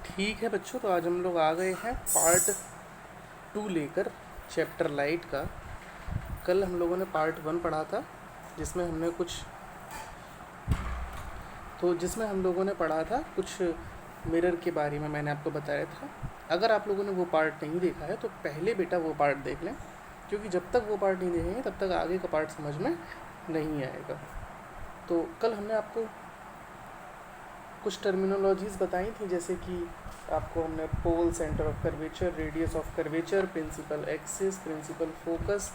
ठीक है बच्चों, तो आज हम लोग आ गए हैं पार्ट 2 लेकर चैप्टर लाइट का। कल हम लोगों ने पार्ट 1 पढ़ा था जिसमें हम लोगों ने पढ़ा था कुछ मिरर के बारे में। मैंने आपको बताया था, अगर आप लोगों ने वो पार्ट नहीं देखा है तो पहले बेटा वो पार्ट देख लें, क्योंकि जब तक वो पार्ट नहीं देखेंगे तब तक आगे का पार्ट समझ में नहीं आएगा। तो कल हमने आपको कुछ टर्मिनोलॉजीज़ बताई थी, जैसे कि आपको हमने pole, centre of curvature, radius of curvature, principal axis, principal focus,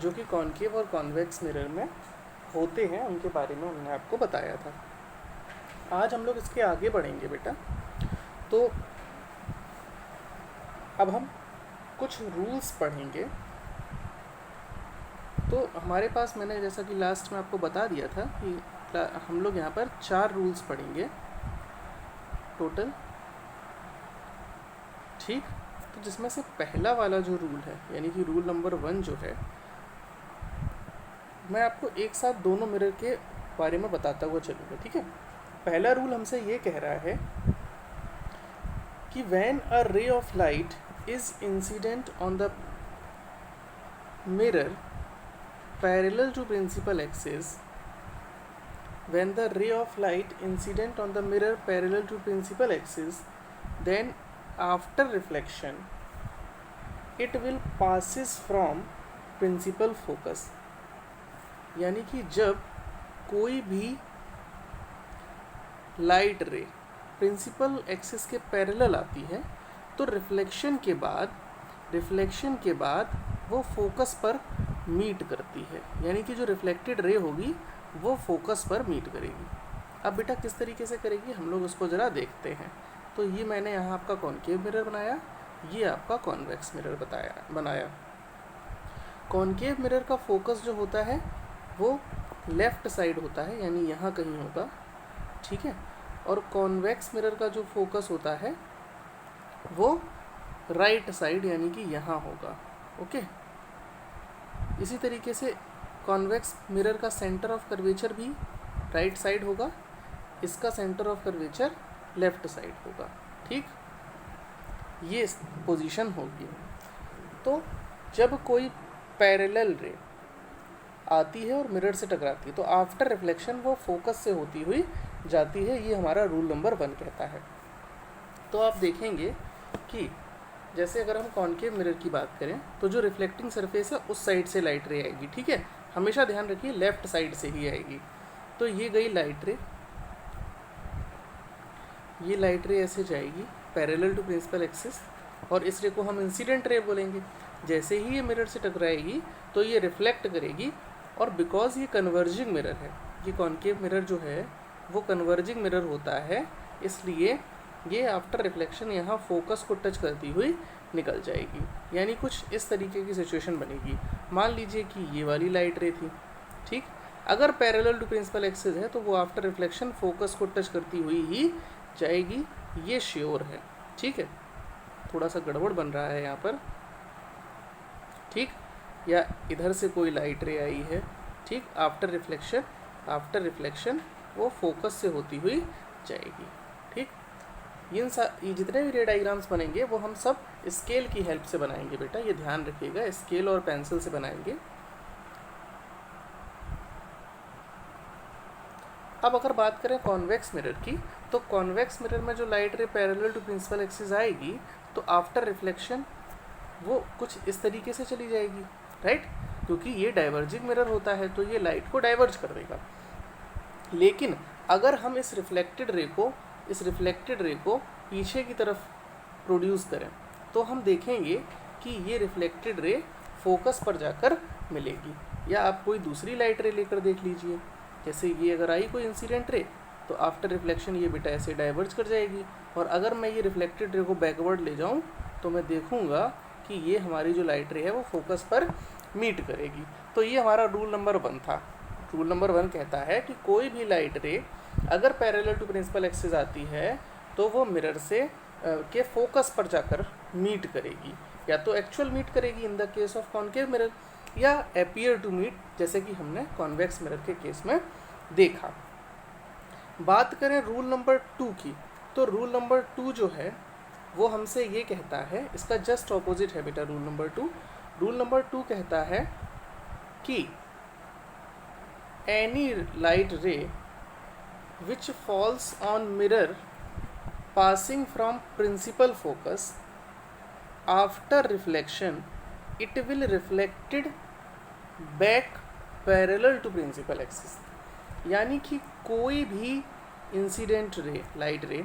जो कि कॉनकेव और कॉन्वेक्स मिरर में होते हैं, उनके बारे में हमने आपको बताया था। आज हम लोग इसके आगे बढ़ेंगे बेटा। तो अब हम कुछ रूल्स पढ़ेंगे। तो हमारे पास, मैंने जैसा कि लास्ट में आपको बता दिया था कि हम लोग यहाँ पर 4 रूल्स पढ़ेंगे टोटल, ठीक। तो जिसमें से पहला वाला जो रूल है, यानी कि रूल नंबर 1 जो है, मैं आपको एक साथ दोनों मिरर के बारे में बताता हुआ चलूँगा, ठीक है। पहला रूल हमसे ये कह रहा है कि when a ray of light is incident on the mirror parallel to principal axis, when the ray of light incident on the mirror parallel to principal axis, then after reflection it will passes from principal focus। यानी कि जब कोई भी light रे principal axis के parallel आती है तो रिफ्लेक्शन के बाद वो फोकस पर मीट करती है, यानी कि जो रिफ्लेक्टेड रे होगी वो फोकस पर मीट करेगी। अब बेटा किस तरीके से करेगी, हम लोग उसको ज़रा देखते हैं। तो ये मैंने यहाँ आपका कॉनकेव मिरर बनाया, ये आपका कॉन्वेक्स मिरर बनाया। कॉनकेव मिरर का फोकस जो होता है वो लेफ़्ट साइड होता है, यानी यहाँ कहीं होगा, ठीक है। और कॉन्वेक्स मिरर का जो फोकस होता है वो राइट साइड, यानी कि यहाँ होगा, ओके। इसी तरीके से कॉन्वेक्स मिरर का सेंटर ऑफ कर्वेचर भी राइट साइड होगा, इसका centre of curvature left side होगा, ठीक। ये पोजीशन होगी। तो जब कोई पैरेलल रे आती है और मिरर से टकराती है तो आफ्टर रिफ्लेक्शन वो फोकस से होती हुई जाती है, ये हमारा रूल नंबर 1 कहता है। तो आप देखेंगे कि जैसे अगर हम कॉनकेव मिरर की बात करें तो जो रिफ्लेक्टिंग सरफेस है उस साइड से लाइट रे आएगी, ठीक है। हमेशा ध्यान रखिए लेफ़्ट साइड से ही आएगी। तो ये गई लाइट रे, ये लाइट रे ऐसे जाएगी पैरेलल टू प्रिंसिपल एक्सिस, और इस रे को हम इंसिडेंट रे बोलेंगे। जैसे ही ये मिरर से टकराएगी तो ये रिफ्लेक्ट करेगी, और बिकॉज ये कन्वर्जिंग मिरर है, ये कॉनकेव मिरर जो है वो कन्वर्जिंग मिरर होता है, इसलिए ये आफ्टर रिफ्लेक्शन यहाँ फोकस को टच करती हुई निकल जाएगी। यानी कुछ इस तरीके की सिचुएशन बनेगी। मान लीजिए कि ये वाली लाइट रे थी, ठीक। अगर पैरेलल टू प्रिंसिपल एक्सिस है तो वो आफ्टर रिफ्लेक्शन फोकस को टच करती हुई ही जाएगी, ये श्योर है, ठीक है। थोड़ा सा गड़बड़ बन रहा है यहाँ पर, ठीक। या इधर से कोई लाइट रे आई है, ठीक, आफ्टर रिफ्लेक्शन वो फोकस से होती हुई जाएगी, ठीक। ये जितने भी रे डायग्राम्स बनेंगे वो हम सब स्केल की हेल्प से बनाएंगे बेटा, ये ध्यान रखिएगा, स्केल और पेंसिल से बनाएंगे। अब अगर बात करें कॉन्वेक्स मिरर की, तो कॉन्वेक्स मिरर में जो light ray parallel to principal axis आएगी तो आफ्टर रिफ्लेक्शन वो कुछ इस तरीके से चली जाएगी, राइट, क्योंकि ये डाइवर्जिंग मिरर होता है तो ये लाइट को डाइवर्ज कर देगा। लेकिन अगर हम इस रिफ्लेक्टेड रे को पीछे की तरफ प्रोड्यूस करें तो हम देखेंगे कि ये रिफ्लेक्टेड रे फोकस पर जाकर मिलेगी। या आप कोई दूसरी लाइट रे लेकर देख लीजिए, जैसे ये अगर आई कोई इंसिडेंट रे तो आफ्टर रिफ्लेक्शन ये बेटा ऐसे डाइवर्ज कर जाएगी, और अगर मैं ये रिफ्लेक्टेड रे को बैकवर्ड ले जाऊँ तो मैं देखूँगा कि ये हमारी जो लाइट रे है वो फोकस पर मीट करेगी। तो ये हमारा रूल नंबर 1 था। रूल नंबर 1 कहता है कि कोई भी लाइट रे अगर पैरेलल टू प्रिंसिपल एक्सिस आती है तो वो मिरर से के फोकस पर जाकर मीट करेगी, या तो एक्चुअल मीट करेगी in the case of concave mirror, या अपीयर टू मीट जैसे कि हमने कॉन्वेक्स मिरर के केस में देखा। बात करें रूल नंबर 2 की, तो रूल नंबर 2 जो है वो हमसे ये कहता है, इसका जस्ट ऑपोजिट है बेटा रूल नंबर 2। रूल नंबर 2 कहता है कि एनी लाइट रे which falls on mirror passing from principal focus after reflection it will reflected back parallel to principal axis। यानी कि कोई भी इंसिडेंट रे, लाइट रे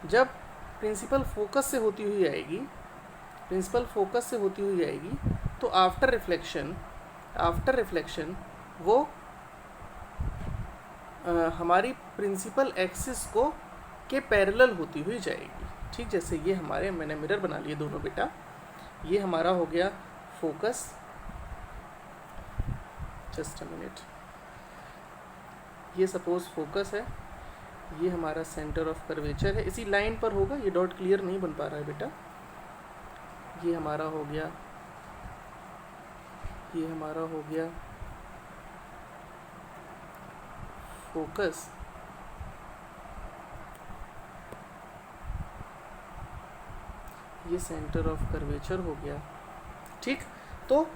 जब प्रिंसिपल फोकस से होती हुई आएगी, तो आफ्टर रिफ्लेक्शन वो हमारी प्रिंसिपल एक्सिस को के पैरेलल होती हुई जाएगी। ठीक, जैसे ये हमारे, मैंने मिरर बना लिए दोनों बेटा, ये हमारा हो गया फोकस, जस्ट अ मिनट, ये सपोज फोकस है, ये हमारा सेंटर ऑफ कर्वेचर है, इसी लाइन पर होगा, ये डॉट क्लियर नहीं बन पा रहा है बेटा, ये हमारा हो गया, ये हमारा हो गया फोकस, ये सेंटर ऑफ कर्वेचर हो गया। ठीक, तो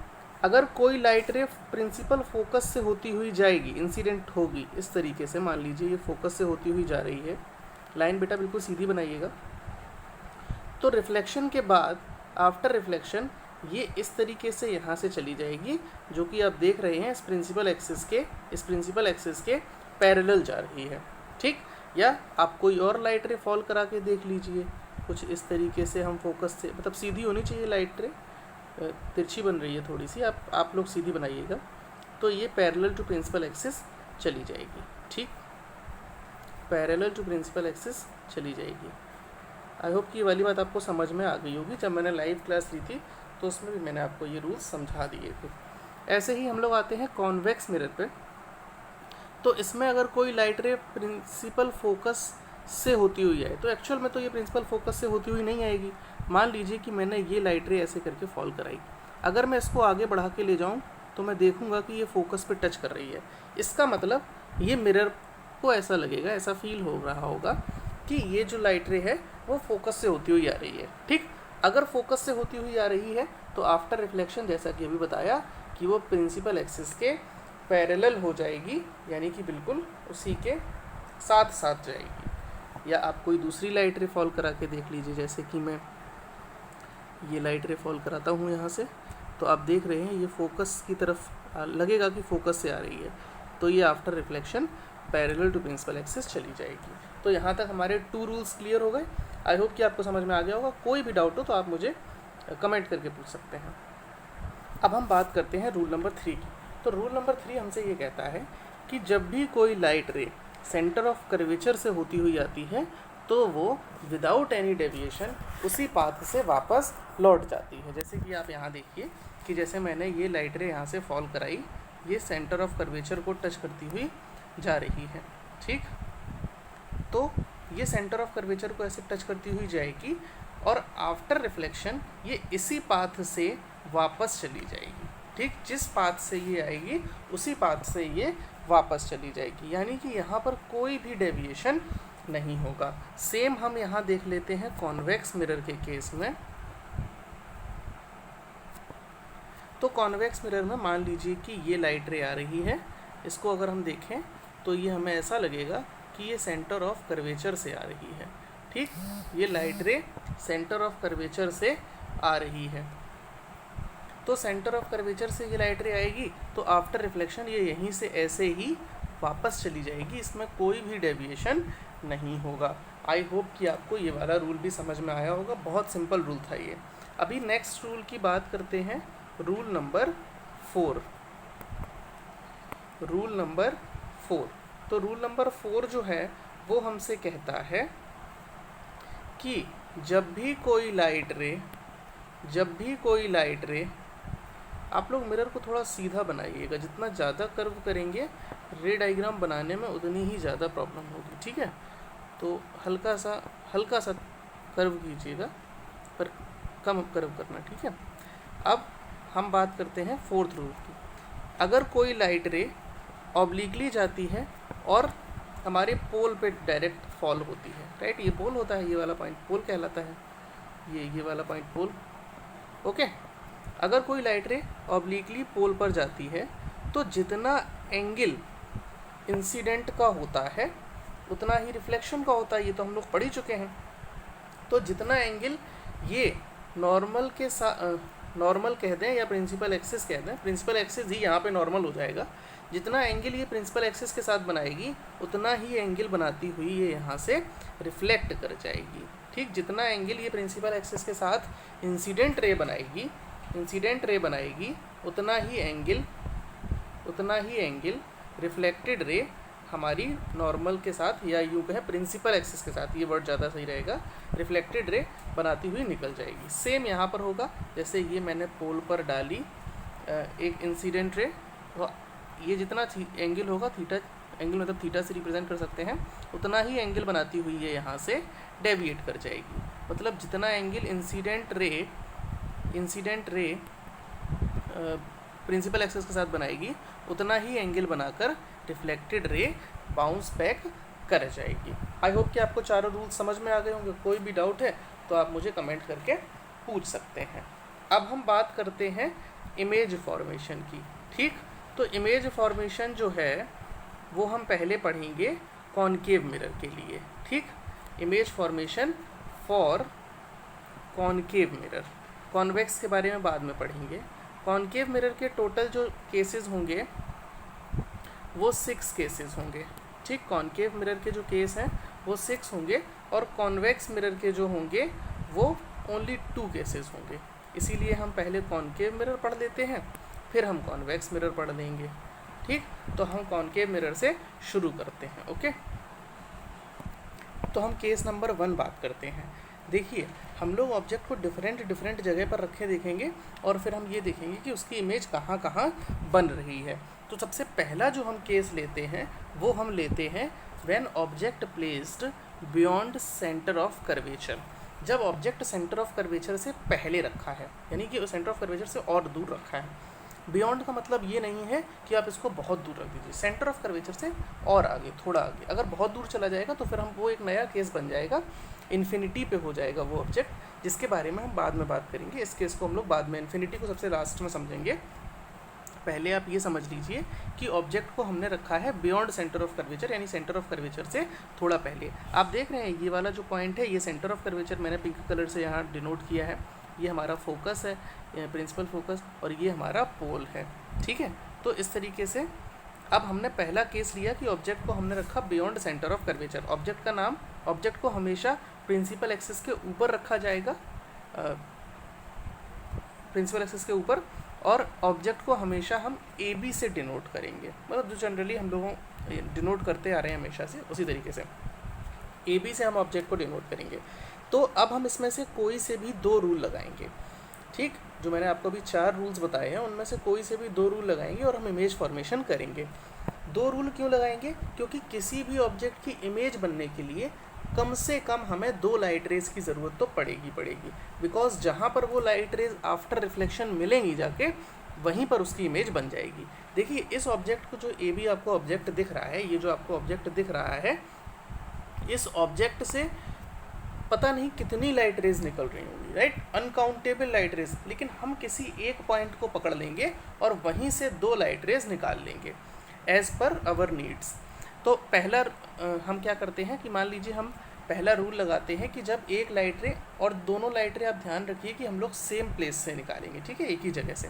अगर कोई लाइट रे प्रिंसिपल फोकस से होती हुई जाएगी, इंसिडेंट होगी इस तरीके से, मान लीजिए ये फोकस से होती हुई जा रही है, लाइन बेटा बिल्कुल सीधी बनाइएगा, तो रिफ्लेक्शन के बाद आफ्टर रिफ्लेक्शन ये इस तरीके से यहाँ से चली जाएगी, जो कि आप देख रहे हैं इस प्रिंसिपल एक्सिस के पैरेलल जा रही है। ठीक, या आप कोई और लाइट रे फॉल करा के देख लीजिए, कुछ इस तरीके से हम फोकस से, मतलब सीधी होनी चाहिए लाइट रे, तिरछी बन रही है थोड़ी सी, आप लोग सीधी बनाइएगा, तो ये पैरेलल टू प्रिंसिपल एक्सिस चली जाएगी। ठीक, पैरेलल टू प्रिंसिपल एक्सिस चली जाएगी। आई होप कि ये वाली बात आपको समझ में आ गई होगी। जब मैंने लाइव क्लास ली थी तो उसमें भी मैंने आपको ये रूल्स समझा दिए थे। ऐसे ही हम लोग आते हैं कॉन्वेक्स मिरर पे। तो इसमें अगर कोई लाइट रे प्रिंसिपल फोकस से होती हुई आए, तो एक्चुअल में तो ये प्रिंसिपल फोकस से होती हुई नहीं आएगी। मान लीजिए कि मैंने ये लाइट रे ऐसे करके फॉल कराई, अगर मैं इसको आगे बढ़ा के ले जाऊं तो मैं देखूंगा कि ये फोकस पे टच कर रही है। इसका मतलब ये मिरर को ऐसा लगेगा, ऐसा फील हो रहा होगा कि ये जो लाइट रे है वो फोकस से होती हुई आ रही है। ठीक, अगर फोकस से होती हुई आ रही है तो आफ्टर रिफ्लेक्शन, जैसा कि अभी बताया, कि वो प्रिंसिपल एक्सिस के पैरेलल हो जाएगी, यानी कि बिल्कुल उसी के साथ साथ जाएगी। या आप कोई दूसरी लाइट रे फॉल करा के देख लीजिए, जैसे कि मैं ये लाइट रे फॉल कराता हूँ यहाँ से, तो आप देख रहे हैं ये फोकस की तरफ लगेगा कि फोकस से आ रही है, तो ये after reflection parallel to principal axis चली जाएगी। तो यहाँ तक हमारे 2 रूल्स क्लियर हो गए। आई होप कि आपको समझ में आ गया होगा। कोई भी डाउट हो तो आप मुझे कमेंट करके पूछ सकते हैं। अब हम बात करते हैं रूल नंबर 3 की। तो रूल नंबर 3 हमसे ये कहता है कि जब भी कोई लाइट रे सेंटर ऑफ कर्वेचर से होती हुई आती है तो वो विदाउट एनी डेविएशन उसी पाथ से वापस लौट जाती है। जैसे कि आप यहाँ देखिए कि जैसे मैंने ये लाइट रे यहाँ से फॉल कराई, ये सेंटर ऑफ कर्वेचर को टच करती हुई जा रही है। ठीक, तो ये सेंटर ऑफ कर्वेचर को ऐसे टच करती हुई जाएगी और आफ्टर रिफ्लेक्शन ये इसी पाथ से वापस चली जाएगी। ठीक, जिस पाथ से ये आएगी उसी पाथ से ये वापस चली जाएगी, यानी कि यहाँ पर कोई भी डेविएशन नहीं होगा। सेम हम यहाँ देख लेते हैं कॉन्वेक्स मिरर के केस में। तो कॉन्वेक्स मिरर में मान लीजिए कि ये लाइट रे आ रही है, इसको अगर हम देखें तो ये हमें ऐसा लगेगा कि ये सेंटर ऑफ कर्वेचर से आ रही है। ठीक, ये लाइट रे सेंटर ऑफ कर्वेचर से आ रही है, तो सेंटर ऑफ कर्वेचर से ये लाइट रे आएगी तो आफ्टर रिफ्लेक्शन ये यहीं से ऐसे ही वापस चली जाएगी, इसमें कोई भी डेविएशन नहीं होगा। आई होप कि आपको ये वाला रूल भी समझ में आया होगा। बहुत सिंपल रूल था ये। अभी नेक्स्ट रूल की बात करते हैं, रूल नंबर 4। रूल नंबर 4, तो रूल नंबर 4 जो है वो हमसे कहता है कि जब भी कोई लाइट रे आप लोग मिरर को थोड़ा सीधा बनाइएगा, जितना ज़्यादा कर्व करेंगे रे डायग्राम बनाने में उतनी ही ज़्यादा प्रॉब्लम होगी। ठीक है, तो हल्का सा कर्व कीजिएगा, पर कम कर्व करना। ठीक है, अब हम बात करते हैं 4th रूल की। अगर कोई लाइट रे ऑब्लिकली जाती है और हमारे पोल पे डायरेक्ट फॉल होती है, राइट। ये पोल होता है, ये वाला पॉइंट पोल कहलाता है, ये वाला पॉइंट पोल। ओके, अगर कोई लाइट रे ऑब्लिकली पोल पर जाती है तो जितना एंगल इंसिडेंट का होता है उतना ही रिफ्लेक्शन का होता है, ये तो हम लोग पढ़ ही चुके हैं। तो जितना एंगल ये नॉर्मल के साथ, नॉर्मल कह दें या प्रिंसिपल एक्सिस कह दें, प्रिंसिपल एक्सिस ही यहाँ पे नॉर्मल हो जाएगा, जितना एंगल ये प्रिंसिपल एक्सिस के साथ बनाएगी उतना ही एंगल बनाती हुई ये यहाँ से रिफ्लेक्ट कर जाएगी, ठीक। जितना एंगल ये प्रिंसिपल एक्सिस के साथ इंसिडेंट रे बनाएगी उतना ही एंगल रिफ्लेक्टेड रे हमारी नॉर्मल के साथ, या यूँ कहें प्रिंसिपल एक्सिस के साथ, ये वर्ड ज़्यादा सही रहेगा, रिफ्लेक्टेड रे बनाती हुई निकल जाएगी। सेम यहाँ पर होगा, जैसे ये मैंने पोल पर डाली एक इंसिडेंट रे, तो ये जितना एंगल होगा, थीटा एंगल मतलब थीटा से रिप्रेजेंट कर सकते हैं, उतना ही एंगल बनाती हुई ये यहाँ से डेविएट कर जाएगी। मतलब जितना angle incident ray principal axis के साथ बनाएगी उतना ही एंगल बनाकर रिफ्लेक्टेड रे बाउंस बैक कर जाएगी। आई होप कि आपको चारों रूल्स समझ में आ गए होंगे। कोई भी डाउट है तो आप मुझे कमेंट करके पूछ सकते हैं। अब हम बात करते हैं इमेज फॉर्मेशन की, ठीक। तो इमेज फॉर्मेशन जो है वो हम पहले पढ़ेंगे कॉनकेव मिरर के लिए, ठीक। Image formation for concave mirror, convex के बारे में बाद में पढ़ेंगे। कॉनकेव मिरर के टोटल जो केसेस होंगे वो 6 केसेस होंगे, ठीक। कॉनकेव मिरर के जो केस हैं वो 6 होंगे और कॉन्वेक्स मिरर के जो होंगे वो ओनली 2 केसेस होंगे। इसीलिए हम पहले कॉनकेव मिरर पढ़ लेते हैं, फिर हम कॉन्वेक्स मिरर पढ़ लेंगे, ठीक। तो हम कॉनकेव मिरर से शुरू करते हैं। ओके, तो हम केस नंबर 1 बात करते हैं। देखिए, हम लोग ऑब्जेक्ट को डिफरेंट जगह पर रखे देखेंगे और फिर हम ये देखेंगे कि उसकी इमेज कहाँ कहाँ बन रही है। तो सबसे पहला जो हम केस लेते हैं वो हम लेते हैं when object placed beyond centre of curvature. जब ऑब्जेक्ट सेंटर ऑफ कर्वेचर से पहले रखा है, यानी कि सेंटर ऑफ कर्वेचर से और दूर रखा है। बियॉन्ड का मतलब ये नहीं है कि आप इसको बहुत दूर रख दीजिए, सेंटर ऑफ कर्वेचर से और आगे, थोड़ा आगे। अगर बहुत दूर चला जाएगा तो फिर हम वो एक नया केस बन जाएगा, इन्फिनिटी पे हो जाएगा वो ऑब्जेक्ट, जिसके बारे में हम बाद में बात करेंगे। इस केस को हम लोग बाद में, इन्फिनिटी को सबसे लास्ट में समझेंगे। पहले आप ये समझ लीजिए कि ऑब्जेक्ट को हमने रखा है बियॉन्ड सेंटर ऑफ कर्वेचर, यानी सेंटर ऑफ कर्वेचर से थोड़ा पहले। आप देख रहे हैं ये वाला जो पॉइंट है, ये सेंटर ऑफ कर्वेचर मैंने पिंक कलर से यहाँ डिनोट किया है। ये हमारा फोकस है, प्रिंसिपल फोकस, और ये हमारा पोल है, ठीक है। तो इस तरीके से अब हमने पहला केस लिया कि ऑब्जेक्ट को हमने रखा beyond centre of curvature. Object का नाम, ऑब्जेक्ट को हमेशा प्रिंसिपल एक्सिस के ऊपर रखा जाएगा, प्रिंसिपल एक्सिस के ऊपर, और ऑब्जेक्ट को हमेशा हम ए बी से डिनोट करेंगे, मतलब जो जनरली हम लोगों डिनोट करते आ रहे हैं हमेशा से, उसी तरीके से ए बी से हम ऑब्जेक्ट को डिनोट करेंगे। तो अब हम इसमें से कोई से भी 2 रूल लगाएंगे, ठीक। जो मैंने आपको अभी 4 रूल्स बताए हैं उनमें से कोई से भी 2 रूल लगाएंगे और हम इमेज फॉर्मेशन करेंगे। 2 रूल क्यों लगाएंगे? क्योंकि किसी भी ऑब्जेक्ट की इमेज बनने के लिए कम से कम हमें 2 लाइट रेज की ज़रूरत तो पड़ेगी, बिकॉज जहाँ पर वो लाइट रेज आफ्टर रिफ्लेक्शन मिलेंगी जाके, वहीं पर उसकी इमेज बन जाएगी। देखिए, इस ऑब्जेक्ट को, जो ए बी आपको ऑब्जेक्ट दिख रहा है, ये जो आपको ऑब्जेक्ट दिख रहा है, इस ऑब्जेक्ट से पता नहीं कितनी लाइट रेज निकल रही होंगी, राइट, अनकाउंटेबल लाइट रेज। लेकिन हम किसी एक पॉइंट को पकड़ लेंगे और वहीं से 2 लाइट रेज निकाल लेंगे एज पर आवर नीड्स। तो पहला हम क्या करते हैं कि मान लीजिए हम पहला रूल लगाते हैं कि जब एक लाइट रे, और दोनों लाइट रे आप ध्यान रखिए कि हम लोग सेम प्लेस से निकालेंगे, ठीक है, एक ही जगह से।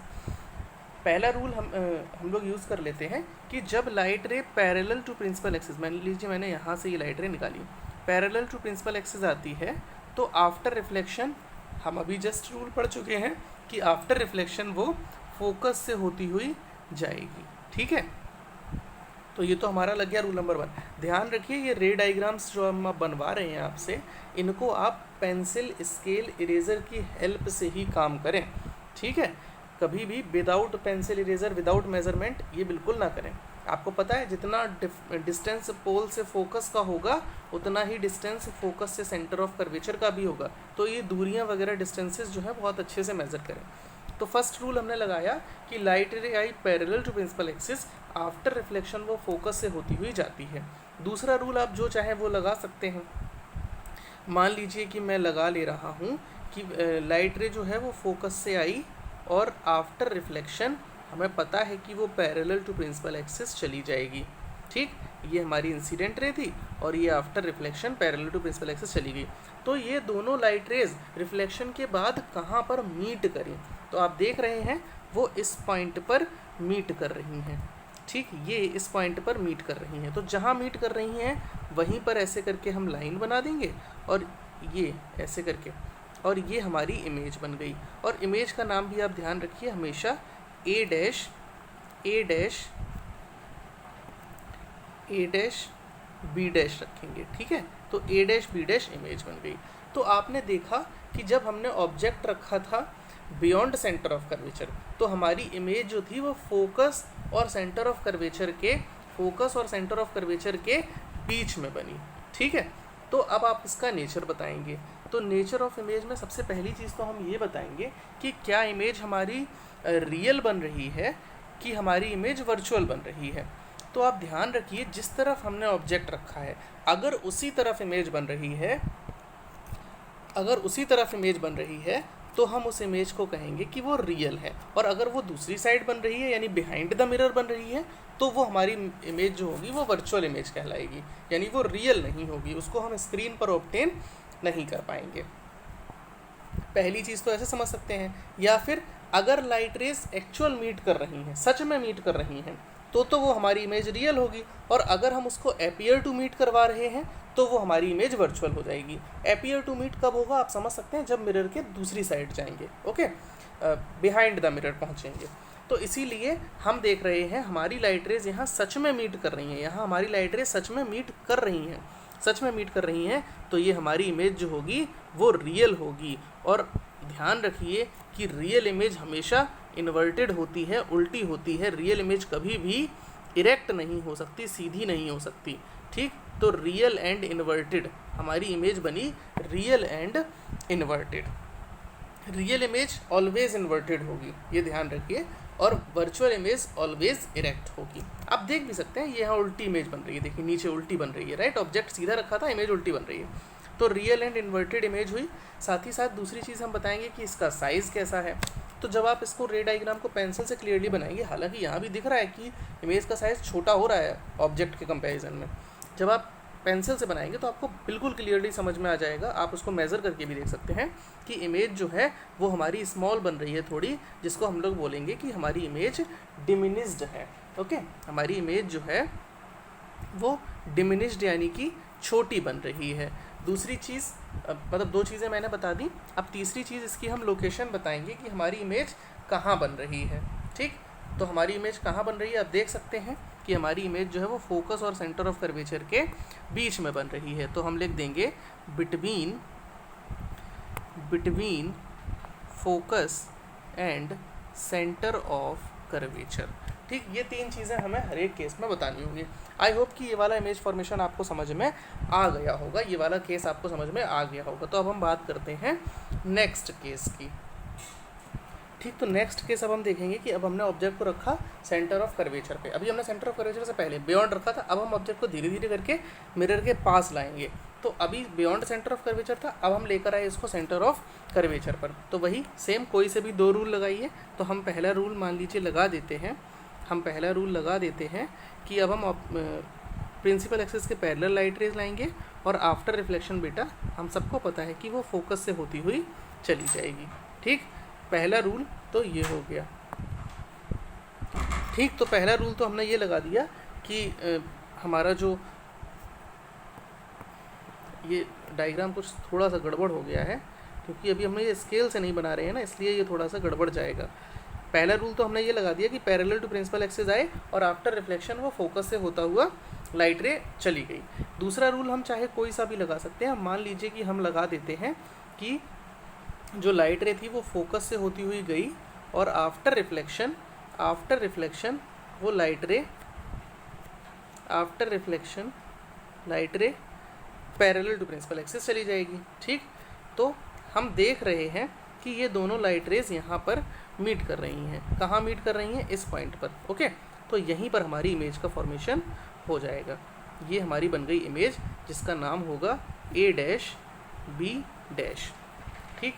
पहला रूल हम लोग यूज़ कर लेते हैं कि जब light ray parallel to principal axis, मान लीजिए मैंने यहाँ से ये लाइट रे निकाली, पैरेलल टू प्रिंसिपल एक्सिस आती है, तो आफ्टर रिफ्लेक्शन, हम अभी जस्ट रूल पढ़ चुके हैं कि आफ्टर रिफ्लेक्शन वो फोकस से होती हुई जाएगी, ठीक है। तो ये तो हमारा लग गया रूल नंबर 1। ध्यान रखिए, ये रे डायग्राम्स जो हम बनवा रहे हैं आपसे, इनको आप पेंसिल, स्केल, इरेज़र की हेल्प से ही काम करें, ठीक है। कभी भी without pencil, eraser, without measurement ये बिल्कुल ना करें। आपको पता है जितना डिस्टेंस पोल से फोकस का होगा उतना ही डिस्टेंस फोकस से सेंटर ऑफ कर्वेचर का भी होगा। तो ये दूरियां वगैरह, डिस्टेंसेस जो है बहुत अच्छे से मेज़र करें। तो फर्स्ट रूल हमने लगाया कि लाइट रे आई parallel to principal axis, after reflection वो फोकस से होती हुई जाती है। दूसरा रूल आप जो चाहे वो लगा सकते हैं। मान लीजिए कि मैं लगा ले रहा हूँ कि लाइट रे जो है वो फोकस से आई और आफ्टर रिफ्लेक्शन हमें पता है कि वो पैरेलल टू प्रिंसिपल एक्सिस चली जाएगी। ठीक, ये हमारी इंसिडेंट रे थी और ये after reflection parallel to principal axis चली गई। तो ये दोनों लाइट रेज रिफ्लेक्शन के बाद कहाँ पर मीट करें, तो आप देख रहे हैं वो इस पॉइंट पर मीट कर रही हैं। ठीक, ये इस पॉइंट पर मीट कर रही हैं। तो जहाँ मीट कर रही हैं वहीं पर ऐसे करके हम लाइन बना देंगे और ये ऐसे करके, और ये हमारी इमेज बन गई। और इमेज का नाम भी आप ध्यान रखिए हमेशा ए डैश बी डैश रखेंगे। ठीक है, तो ए डैश बी डैश इमेज बन गई। तो आपने देखा कि जब हमने ऑब्जेक्ट रखा था बियॉन्ड सेंटर ऑफ कर्वेचर, तो हमारी इमेज जो थी वो फोकस और सेंटर ऑफ कर्वेचर के बीच में बनी। ठीक है, तो अब आप इसका नेचर बताएंगे। तो नेचर ऑफ इमेज में सबसे पहली चीज़ तो हम ये बताएंगे कि क्या इमेज हमारी रियल बन रही है कि हमारी इमेज वर्चुअल बन रही है। तो आप ध्यान रखिए जिस तरफ हमने ऑब्जेक्ट रखा है अगर उसी तरफ इमेज बन रही है तो हम उस इमेज को कहेंगे कि वो रियल है। और अगर वो दूसरी साइड बन रही है यानी बिहाइंड द मिरर बन रही है तो वो हमारी इमेज जो होगी वो वर्चुअल इमेज कहलाएगी, यानी वो रियल नहीं होगी, उसको हम स्क्रीन पर ऑब्टेन नहीं कर पाएंगे। पहली चीज़ तो ऐसे समझ सकते हैं। या फिर अगर लाइट रेज एक्चुअल मीट कर रही हैं, सच में मीट कर रही हैं, तो वो हमारी इमेज रियल होगी। और अगर हम उसको अपीयर टू मीट करवा रहे हैं तो वो हमारी इमेज वर्चुअल हो जाएगी। अपीयर टू मीट कब होगा आप समझ सकते हैं, जब मिरर के दूसरी साइड जाएंगे, ओके, बिहाइंड द मिरर पहुंचेंगे। तो इसीलिए हम देख रहे हैं हमारी लाइट रेज यहाँ सच में मीट कर रही हैं, यहाँ हमारी लाइट रेज सच में मीट कर रही हैं, तो ये हमारी इमेज जो होगी वो रियल होगी। और ध्यान रखिए कि रियल इमेज हमेशा इन्वर्टेड होती है, उल्टी होती है। रियल इमेज कभी भी इरेक्ट नहीं हो सकती, सीधी नहीं हो सकती। ठीक, तो रियल एंड इन्वर्टेड हमारी इमेज बनी, real and inverted. Real image always inverted होगी, ये ध्यान रखिए, और वर्चुअल इमेज ऑलवेज इरेक्ट होगी। आप देख भी सकते हैं ये यहाँ उल्टी इमेज बन रही है, देखिए नीचे उल्टी बन रही है, राइट, ऑब्जेक्ट सीधा रखा था, इमेज उल्टी बन रही है। तो रियल एंड इन्वर्टेड इमेज हुई। साथ ही साथ दूसरी चीज़ हम बताएंगे कि इसका साइज़ कैसा है। तो जब आप इसको रे डायग्राम को पेंसिल से क्लियरली बनाएंगे, हालांकि यहाँ भी दिख रहा है कि इमेज का साइज़ छोटा हो रहा है ऑब्जेक्ट के कंपैरिजन में, जब आप पेंसिल से बनाएंगे तो आपको बिल्कुल क्लियरली समझ में आ जाएगा। आप उसको मेज़र करके भी देख सकते हैं कि इमेज जो है वो हमारी स्मॉल बन रही है थोड़ी, जिसको हम लोग बोलेंगे कि हमारी इमेज डिमिनिश्ड है। ओके, हमारी इमेज जो है वो डिमिनिश्ड यानी कि छोटी बन रही है। दूसरी चीज़, मतलब दो चीज़ें मैंने बता दी, अब तीसरी चीज़ इसकी हम लोकेशन बताएंगे कि हमारी इमेज कहाँ बन रही है। ठीक, तो हमारी इमेज कहाँ बन रही है, आप देख सकते हैं कि हमारी इमेज जो है वो फोकस और सेंटर ऑफ कर्वेचर के बीच में बन रही है। तो हम लिख देंगे between focus and centre of curvature. ठीक, ये तीन चीज़ें हमें हर एक केस में बतानी होंगी। आई होप कि ये वाला इमेज फॉर्मेशन आपको समझ में आ गया होगा, ये वाला केस आपको समझ में आ गया होगा। तो अब हम बात करते हैं नेक्स्ट केस की। ठीक, तो नेक्स्ट केस अब हम देखेंगे कि अब हमने ऑब्जेक्ट को रखा सेंटर ऑफ कर्वेचर पे। अभी हमने सेंटर ऑफ कर्वेचर से पहले बियॉन्ड रखा था, अब हम ऑब्जेक्ट को धीरे धीरे करके मिरर के पास लाएंगे। तो अभी बियॉन्ड सेंटर ऑफ कर्वेचर था, अब हम लेकर आए इसको सेंटर ऑफ कर्वेचर पर। तो वही सेम कोई से भी दो रूल लगाइए। तो हम पहला रूल मान लीजिए लगा देते हैं, कि अब हम प्रिंसिपल एक्सिस के पैरेलल लाइट रेज लाएंगे और आफ्टर रिफ्लेक्शन बेटा हम सबको पता है कि वो फोकस से होती हुई चली जाएगी। ठीक, पहला रूल तो ये हो गया। ठीक, तो पहला रूल तो हमने ये लगा दिया कि हमारा जो ये डायग्राम कुछ थोड़ा सा गड़बड़ हो गया है, क्योंकि अभी हम ये स्केल से नहीं बना रहे हैं ना, इसलिए ये थोड़ा सा गड़बड़ जाएगा। पहला रूल तो हमने ये लगा दिया कि पैरेलल टू प्रिंसिपल एक्सिस आए और आफ्टर रिफ्लेक्शन वो फोकस से होता हुआ लाइट रे चली गई। दूसरा रूल हम चाहे कोई सा भी लगा सकते हैं। मान लीजिए कि हम लगा देते हैं कि जो लाइट रे थी वो फोकस से होती हुई गई और आफ्टर रिफ्लेक्शन वो light ray parallel to principal axis चली जाएगी। ठीक, तो हम देख रहे हैं कि ये दोनों लाइट रेज यहाँ पर मीट कर रही हैं। कहाँ मीट कर रही हैं, इस पॉइंट पर। ओके, तो यहीं पर हमारी इमेज का फॉर्मेशन हो जाएगा, ये हमारी बन गई इमेज जिसका नाम होगा A डैश B डैश, ठीक,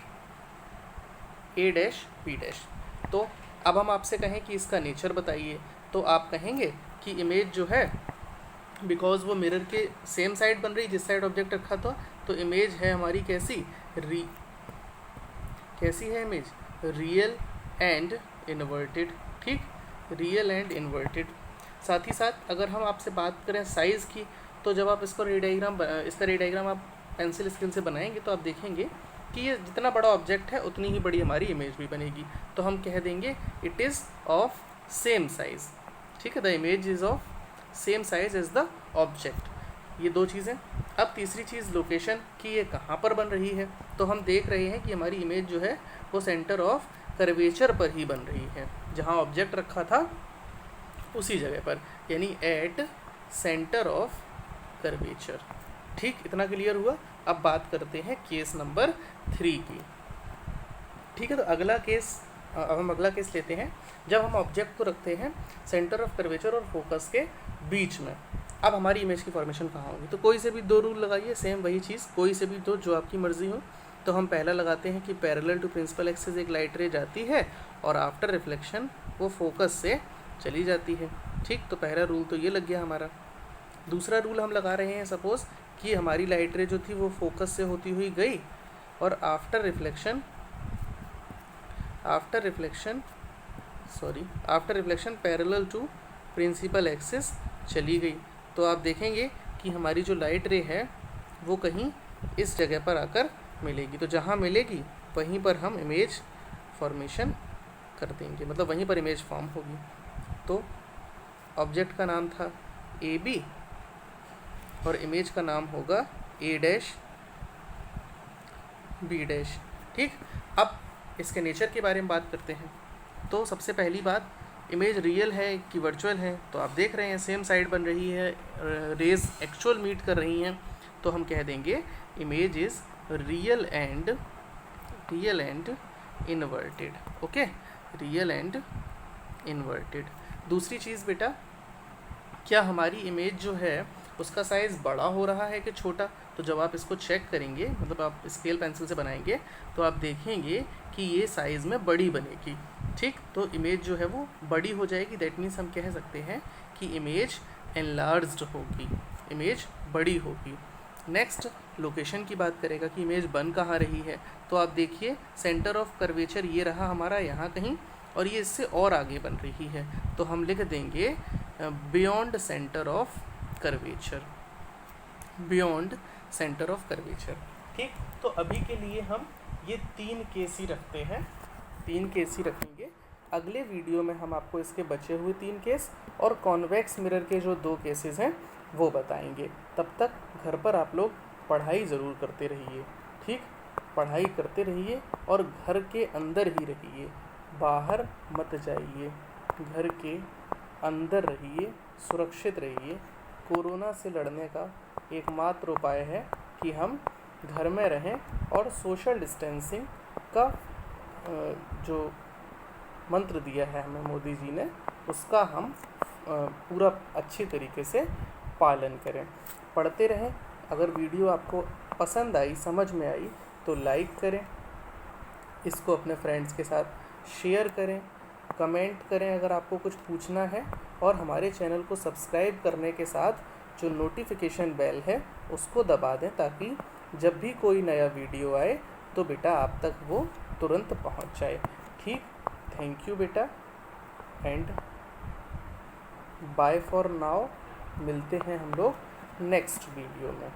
A डैश B डैश। तो अब हम आपसे कहें कि इसका नेचर बताइए, तो आप कहेंगे कि इमेज जो है, बिकॉज वो मिरर के सेम साइड बन रही जिस साइड ऑब्जेक्ट रखा था, तो इमेज है हमारी कैसी, कैसी है इमेज, रियल एंड इन्वर्टेड, ठीक, रियल एंड इन्वर्टेड। साथ ही साथ अगर हम आपसे बात करें साइज़ की, तो जब आप इसका रे डायग्राम आप पेंसिल स्केल से बनाएंगे तो आप देखेंगे कि ये जितना बड़ा ऑब्जेक्ट है उतनी ही बड़ी हमारी इमेज भी बनेगी। तो हम कह देंगे it is of same size, ठीक है, the image is of same size as the object. ये दो चीज़ें। अब तीसरी चीज़ लोकेशन की, ये कहाँ पर बन रही है, तो हम देख रहे हैं कि हमारी इमेज जो है वो सेंटर ऑफ कर्वेचर पर ही बन रही है, जहाँ ऑब्जेक्ट रखा था उसी जगह पर, यानी एट सेंटर ऑफ कर्वेचर, ठीक, इतना क्लियर हुआ। अब बात करते हैं केस नंबर 3 की, ठीक है। तो अगला केस, अब हम अगला केस लेते हैं जब हम ऑब्जेक्ट को रखते हैं सेंटर ऑफ कर्वेचर और फोकस के बीच में। अब हमारी इमेज की फॉर्मेशन कहाँ होगी, तो कोई से भी दो रूल लगाइए, सेम वही चीज़, कोई से भी दो जो आपकी मर्जी हो। तो हम पहला लगाते हैं कि पैरेलल टू प्रिंसिपल एक्सिस एक लाइट रे जाती है और आफ्टर रिफ्लेक्शन वो फोकस से चली जाती है, ठीक। तो पहला रूल तो ये लग गया हमारा। दूसरा रूल हम लगा रहे हैं, सपोज़ कि हमारी लाइट रे जो थी वो फोकस से होती हुई गई और after reflection parallel to principal axis चली गई। तो आप देखेंगे कि हमारी जो लाइट रे है वो कहीं इस जगह पर आकर मिलेगी। तो जहाँ मिलेगी वहीं पर हम इमेज फॉर्मेशन कर देंगे, मतलब वहीं पर इमेज फॉर्म होगी। तो ऑब्जेक्ट का नाम था AB और इमेज का नाम होगा A डैश B डैश, ठीक। अब इसके नेचर के बारे में बात करते हैं। तो सबसे पहली बात, इमेज रियल है कि वर्चुअल है, तो आप देख रहे हैं सेम साइड बन रही है, रेज एक्चुअल मीट कर रही हैं, तो हम कह देंगे image is real and inverted, okay, real and inverted. दूसरी चीज़ बेटा, क्या हमारी इमेज जो है उसका साइज़ बड़ा हो रहा है कि छोटा, तो जब आप इसको चेक करेंगे, मतलब आप स्केल पेंसिल से बनाएंगे, तो आप देखेंगे कि ये साइज़ में बड़ी बनेगी, ठीक। तो इमेज जो है वो बड़ी हो जाएगी, दैट मीन्स हम कह सकते हैं कि इमेज एनलार्ज्ड होगी, इमेज बड़ी होगी। नेक्स्ट लोकेशन की बात करेगा कि इमेज बन कहाँ रही है, तो आप देखिए सेंटर ऑफ कर्वेचर ये रहा हमारा यहाँ कहीं, और ये इससे और आगे बन रही है, तो हम लिख देंगे beyond centre of curvature, beyond centre of curvature, ठीक। तो अभी के लिए हम ये 3 केस ही रखते हैं, 3 केस ही रखेंगे। अगले वीडियो में हम आपको इसके बचे हुए 3 केस और कॉन्वेक्स मिरर के जो 2 केसेस हैं वो बताएंगे। तब तक घर पर आप लोग पढ़ाई ज़रूर करते रहिए, ठीक, पढ़ाई करते रहिए और घर के अंदर ही रहिए, बाहर मत जाइए, घर के अंदर रहिए, सुरक्षित रहिए। कोरोना से लड़ने का एकमात्र उपाय है कि हम घर में रहें और सोशल डिस्टेंसिंग का जो मंत्र दिया है हमें मोदी जी ने, उसका हम पूरा अच्छी तरीके से पालन करें। पढ़ते रहें। अगर वीडियो आपको पसंद आई, समझ में आई, तो लाइक करें, इसको अपने फ्रेंड्स के साथ शेयर करें, कमेंट करें अगर आपको कुछ पूछना है, और हमारे चैनल को सब्सक्राइब करने के साथ जो नोटिफिकेशन बेल है उसको दबा दें, ताकि जब भी कोई नया वीडियो आए तो बेटा आप तक वो तुरंत पहुंच जाए, ठीक। थैंक यू बेटा एंड बाय फॉर नाउ। मिलते हैं हम लोग नेक्स्ट वीडियो में।